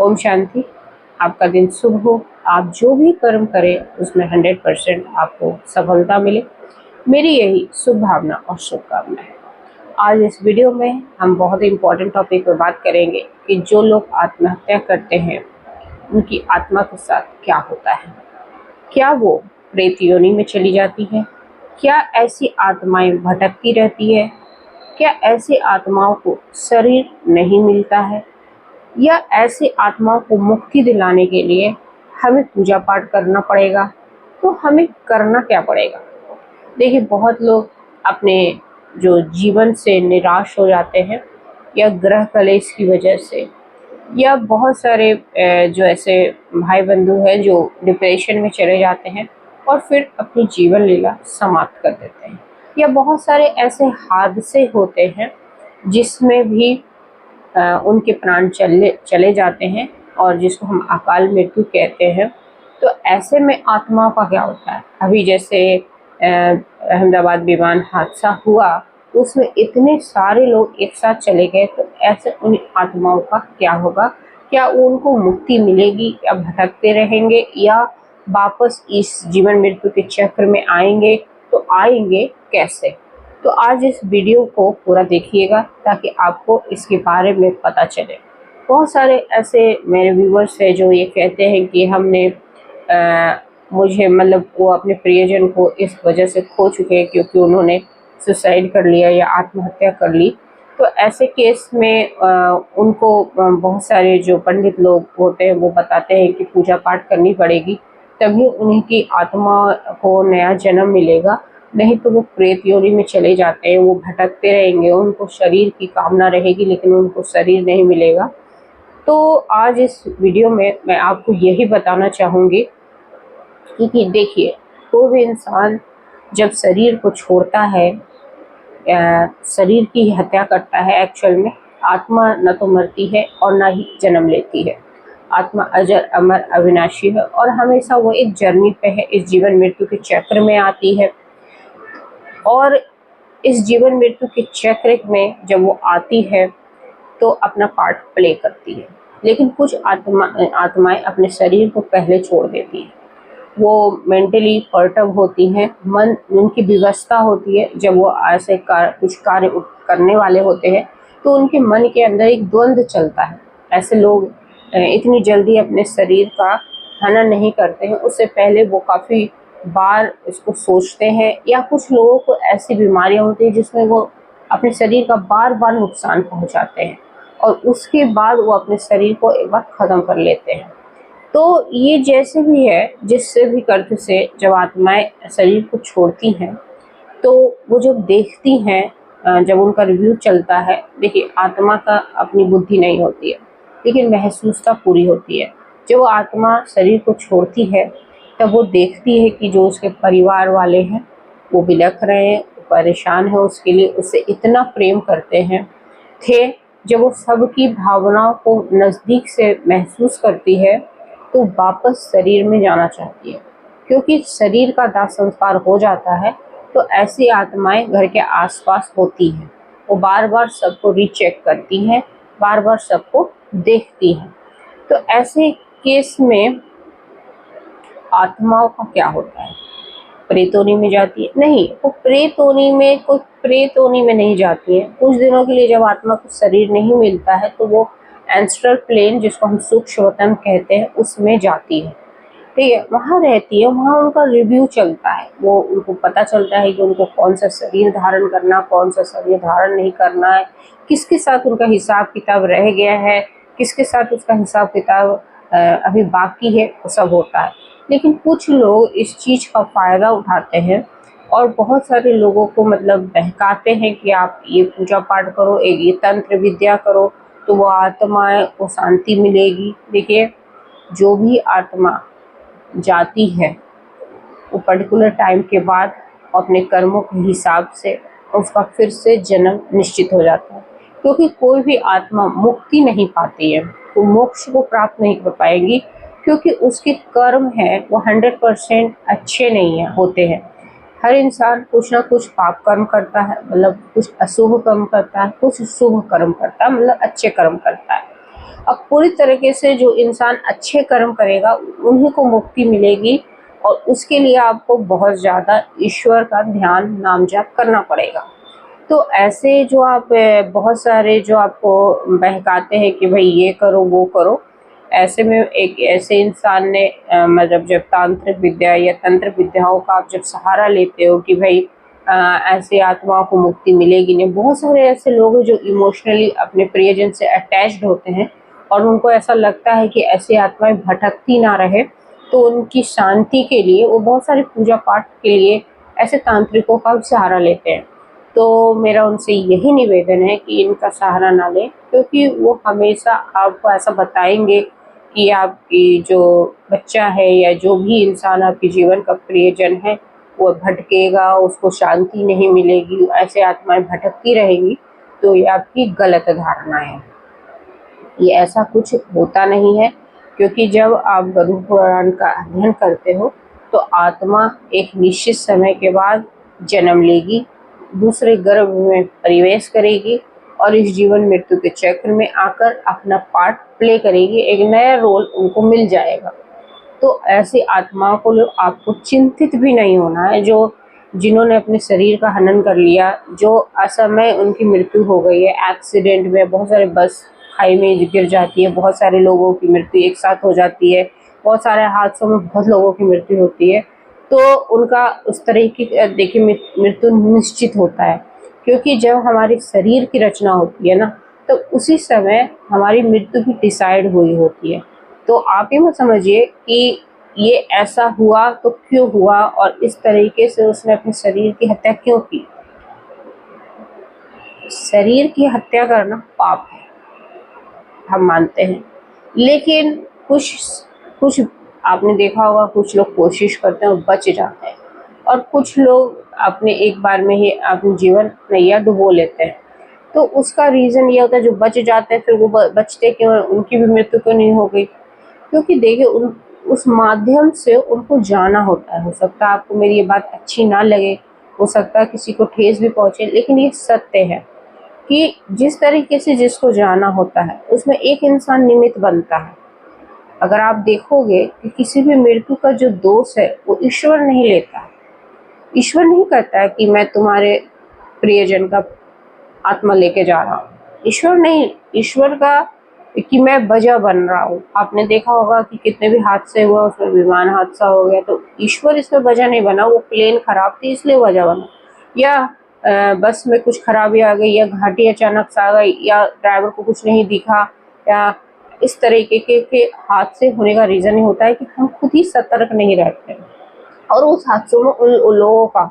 ओम शांति। आपका दिन शुभ हो। आप जो भी कर्म करें उसमें 100% आपको सफलता मिले, मेरी यही शुभ भावना और शुभकामना है। आज इस वीडियो में हम बहुत ही इम्पोर्टेंट टॉपिक पर बात करेंगे कि जो लोग आत्महत्या करते हैं उनकी आत्मा के साथ क्या होता है। क्या वो प्रेत योनि में चली जाती है? क्या ऐसी आत्माएं भटकती रहती है? क्या ऐसी आत्माओं को शरीर नहीं मिलता है? या ऐसी आत्माओं को मुक्ति दिलाने के लिए हमें पूजा पाठ करना पड़ेगा? तो हमें करना क्या पड़ेगा? देखिए, बहुत लोग अपने जो जीवन से निराश हो जाते हैं, या ग्रह कलेश की वजह से, या बहुत सारे जो ऐसे भाई बंधु हैं जो डिप्रेशन में चले जाते हैं और फिर अपनी जीवन लीला समाप्त कर देते हैं। या बहुत सारे ऐसे हादसे होते हैं जिसमें भी उनके प्राण चले जाते हैं और जिसको हम अकाल मृत्यु कहते हैं। तो ऐसे में आत्माओं का क्या होता है? अभी जैसे अहमदाबाद विमान हादसा हुआ तो उसमें इतने सारे लोग एक साथ चले गए, तो ऐसे उन आत्माओं का क्या होगा? क्या उनको मुक्ति मिलेगी या भटकते रहेंगे या वापस इस जीवन मृत्यु के चक्र में आएंगे? तो आएंगे कैसे? तो आज इस वीडियो को पूरा देखिएगा ताकि आपको इसके बारे में पता चले। बहुत सारे ऐसे मेरे व्यूवर्स हैं जो ये कहते हैं कि हमने मुझे मतलब वो अपने प्रियजन को इस वजह से खो चुके हैं क्योंकि उन्होंने सुसाइड कर लिया या आत्महत्या कर ली। तो ऐसे केस में उनको बहुत सारे जो पंडित लोग होते हैं वो बताते हैं कि पूजा पाठ करनी पड़ेगी, तभी उनकी आत्मा को नया जन्म मिलेगा, नहीं तो वो प्रेत योनि में चले जाते हैं, वो भटकते रहेंगे। उनको शरीर की कामना रहेगी लेकिन उनको शरीर नहीं मिलेगा। तो आज इस वीडियो में मैं आपको यही बताना चाहूँगी कि देखिए, कोई भी इंसान जब शरीर को छोड़ता है, शरीर की हत्या करता है, एक्चुअल में आत्मा न तो मरती है और ना ही जन्म लेती है। आत्मा अजर अमर अविनाशी है और हमेशा वो एक जर्नी पे है, इस जीवन मृत्यु के चक्र में आती है। और इस जीवन मृत्यु के चक्र में जब वो आती है तो अपना पार्ट प्ले करती है। लेकिन कुछ आत्माएं अपने शरीर को पहले छोड़ देती हैं। वो मेंटली पर्टर्ब होती हैं, मन उनकी व्यवस्था होती है। जब वो ऐसे कुछ कार्य करने वाले होते हैं तो उनके मन के अंदर एक द्वंद्व चलता है। ऐसे लोग इतनी जल्दी अपने शरीर का हनन नहीं करते हैं, उससे पहले वो काफ़ी बार इसको सोचते हैं। या कुछ लोगों को ऐसी बीमारियां होती हैं जिसमें वो अपने शरीर का बार बार नुकसान पहुंचाते हैं और उसके बाद वो अपने शरीर को एक बार ख़त्म कर लेते हैं। तो ये जैसे भी है, जिससे भी कर्त से जब आत्माएं शरीर को छोड़ती हैं तो वो जब देखती हैं, जब उनका रिव्यू चलता है, देखिए आत्मा का अपनी बुद्धि नहीं होती है लेकिन महसूसता पूरी होती है। जब वो आत्मा शरीर को छोड़ती है तब वो देखती है कि जो उसके परिवार वाले हैं वो बिलख रहे हैं, परेशान है, उसके लिए उससे इतना प्रेम करते हैं थे। जब वो सबकी भावनाओं को नज़दीक से महसूस करती है तो वापस शरीर में जाना चाहती है, क्योंकि शरीर का दाह संस्कार हो जाता है। तो ऐसी आत्माएं घर के आसपास होती हैं, वो बार बार सबको रीचेक करती हैं, बार बार सबको देखती हैं। तो ऐसे केस में आत्माओं का क्या होता है? प्रेतोनी में जाती है? नहीं, वो प्रेतोनी में नहीं जाती है। कुछ दिनों के लिए जब आत्मा को शरीर नहीं मिलता है तो वो एंस्ट्रल प्लेन, जिसको हम सूक्ष्म वतन कहते हैं, उसमें जाती है। ठीक है, वहाँ रहती है, वहाँ उनका रिव्यू चलता है। वो उनको पता चलता है कि उनको कौन सा शरीर धारण करना, कौन सा शरीर धारण नहीं करना है, किसके साथ उनका हिसाब किताब रह गया है, किसके साथ उसका हिसाब किताब अभी बाकी है, वो सब होता है। लेकिन कुछ लोग इस चीज़ का फ़ायदा उठाते हैं और बहुत सारे लोगों को मतलब बहकाते हैं कि आप ये पूजा पाठ करो, एक ये तंत्र विद्या करो तो वो आत्माएं को शांति मिलेगी। देखिए, जो भी आत्मा जाती है वो पर्टिकुलर टाइम के बाद अपने कर्मों के हिसाब से उसका फिर से जन्म निश्चित हो जाता है, क्योंकि कोई भी आत्मा मुक्ति नहीं पाती है, वो मोक्ष को प्राप्त नहीं कर पाएगी, क्योंकि उसके कर्म हैं वो 100% अच्छे नहीं है होते हैं। हर इंसान कुछ ना कुछ पाप कर्म करता है, मतलब कुछ अशुभ कर्म करता है, कुछ शुभ कर्म करता है, मतलब अच्छे कर्म करता है। अब पूरी तरीके से जो इंसान अच्छे कर्म करेगा उन्हीं को मुक्ति मिलेगी, और उसके लिए आपको बहुत ज़्यादा ईश्वर का ध्यान नाम जाप करना पड़ेगा। तो ऐसे जो आप बहुत सारे जो आपको बहकाते हैं कि भाई ये करो वो करो, ऐसे में एक ऐसे इंसान ने मतलब जब तांत्रिक विद्या या तंत्र विद्याओं का आप जब सहारा लेते हो कि भाई ऐसे आत्माओं को मुक्ति मिलेगी नहीं। बहुत सारे ऐसे लोग हैं जो इमोशनली अपने प्रियजन से अटैच्ड होते हैं और उनको ऐसा लगता है कि ऐसी आत्माएं भटकती ना रहे, तो उनकी शांति के लिए वो बहुत सारे पूजा पाठ के लिए ऐसे तांत्रिकों का सहारा लेते हैं। तो मेरा उनसे यही निवेदन है कि इनका सहारा ना लें, क्योंकि वो हमेशा आपको ऐसा बताएंगे कि आपकी जो बच्चा है या जो भी इंसान आपके जीवन का प्रियजन है वो भटकेगा, उसको शांति नहीं मिलेगी, ऐसे आत्माएं भटकती रहेंगी। तो ये आपकी गलत धारणा है, ये ऐसा कुछ होता नहीं है। क्योंकि जब आप गरुड़ पुराण का अध्ययन करते हो तो आत्मा एक निश्चित समय के बाद जन्म लेगी, दूसरे गर्भ में प्रवेश करेगी और इस जीवन मृत्यु के चक्र में आकर अपना पार्ट प्ले करेगी, एक नया रोल उनको मिल जाएगा। तो ऐसी आत्माओं को आपको चिंतित भी नहीं होना है, जो जिन्होंने अपने शरीर का हनन कर लिया, जो असमय उनकी मृत्यु हो गई है एक्सीडेंट में, बहुत सारे बस खाई में गिर जाती है, बहुत सारे लोगों की मृत्यु एक साथ हो जाती है, बहुत सारे हादसों में बहुत लोगों की मृत्यु होती है। तो उनका उस तरह की देखिए मृत्यु निश्चित होता है, क्योंकि जब हमारे शरीर की रचना होती है ना, तो उसी समय हमारी मृत्यु भी डिसाइड हुई होती है। तो आप ही मत समझिए कि ये ऐसा हुआ तो क्यों हुआ और इस तरीके से उसने अपने शरीर की हत्या क्यों की। शरीर की हत्या करना पाप है, हम मानते हैं, लेकिन कुछ कुछ आपने देखा होगा, कुछ लोग कोशिश करते हैं और बच जाते हैं, और कुछ लोग अपने एक बार में ही अपने जीवन नैया डुबो लेते हैं। तो उसका रीज़न ये होता है, जो बच जाते हैं फिर वो बचते क्यों हैं, उनकी भी मृत्यु क्यों नहीं हो गई। क्योंकि देखिए उस माध्यम से उनको जाना होता है। हो सकता है आपको मेरी ये बात अच्छी ना लगे, हो सकता है किसी को ठेस भी पहुंचे, लेकिन ये सत्य है कि जिस तरीके से जिसको जाना होता है उसमें एक इंसान निमित्त बनता है। अगर आप देखोगे कि किसी भी मृत्यु का जो दोष है वो ईश्वर नहीं लेता। ईश्वर नहीं कहता है कि मैं तुम्हारे प्रियजन का आत्मा लेके जा रहा हूँ। ईश्वर नहीं, ईश्वर का कि मैं वजह बन रहा हूँ। आपने देखा होगा कि कितने भी हादसे हुए, उसमें विमान हादसा हो गया तो ईश्वर इसमें वजह नहीं बना, वो प्लेन खराब थी इसलिए वजह बना, या बस में कुछ खराबी आ गई, या घाटी अचानक से आ गई, या ड्राइवर को कुछ नहीं दिखा, या इस तरीके के हादसे होने का रीज़न ही होता है कि हम खुद ही सतर्क नहीं रहते और उस हादसों में उन लोगों का,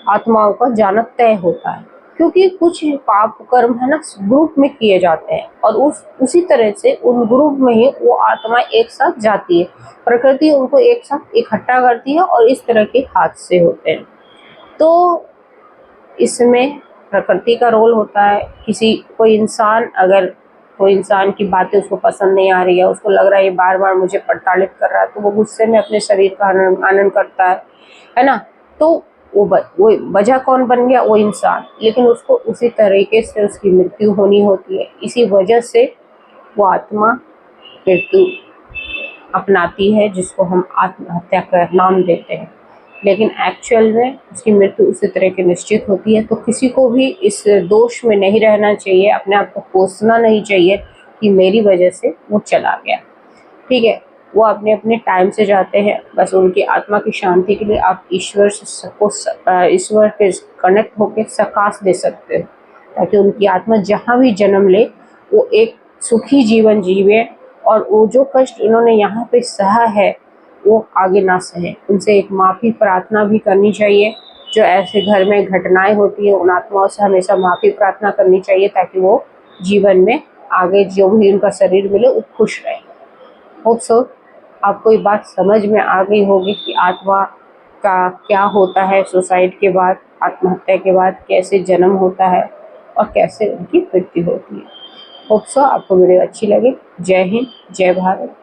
आत्माओं का जाना तय होता है। क्योंकि कुछ पाप कर्म है ना ग्रुप में किए जाते हैं और उसी तरह से उन ग्रुप में ही वो आत्मा एक साथ जाती है, प्रकृति उनको एक साथ इकट्ठा करती है और इस तरह के हादसे होते हैं। तो इसमें प्रकृति का रोल होता है। कोई इंसान की बातें उसको पसंद नहीं आ रही है, उसको लग रहा है ये बार बार मुझे प्रताड़ित कर रहा है, तो वो गुस्से में अपने शरीर का आनंद करता है ना। तो वो वजह कौन बन गया, वो इंसान, लेकिन उसको उसी तरीके से उसकी मृत्यु होनी होती है। इसी वजह से वो आत्मा मृत्यु अपनाती है, जिसको हम आत्महत्या का नाम देते हैं, लेकिन एक्चुअल में उसकी मृत्यु उसी तरह की निश्चित होती है। तो किसी को भी इस दोष में नहीं रहना चाहिए, अपने आप को कोसना नहीं चाहिए कि मेरी वजह से वो चला गया। ठीक है, वो अपने अपने टाइम से जाते हैं, बस उनकी आत्मा की शांति के लिए आप ईश्वर के कनेक्ट होकर सकाश दे सकते हो, ताकि उनकी आत्मा जहाँ भी जन्म ले वो एक सुखी जीवन जीवे और वो जो कष्ट उन्होंने यहाँ पे सहा है वो आगे ना सहे। उनसे एक माफ़ी प्रार्थना भी करनी चाहिए। जो ऐसे घर में घटनाएं होती है उन आत्माओं से हमेशा माफ़ी प्रार्थना करनी चाहिए, ताकि वो जीवन में आगे जो भी उनका शरीर मिले वो खुश रहे। होप सो आपको ये बात समझ में आ गई होगी कि आत्मा का क्या होता है, सुसाइड के बाद, आत्महत्या के बाद कैसे जन्म होता है और कैसे उनकी मृत्यु होती है। होप सो आपको वीडियो अच्छी लगे। जय हिंद, जय भारत।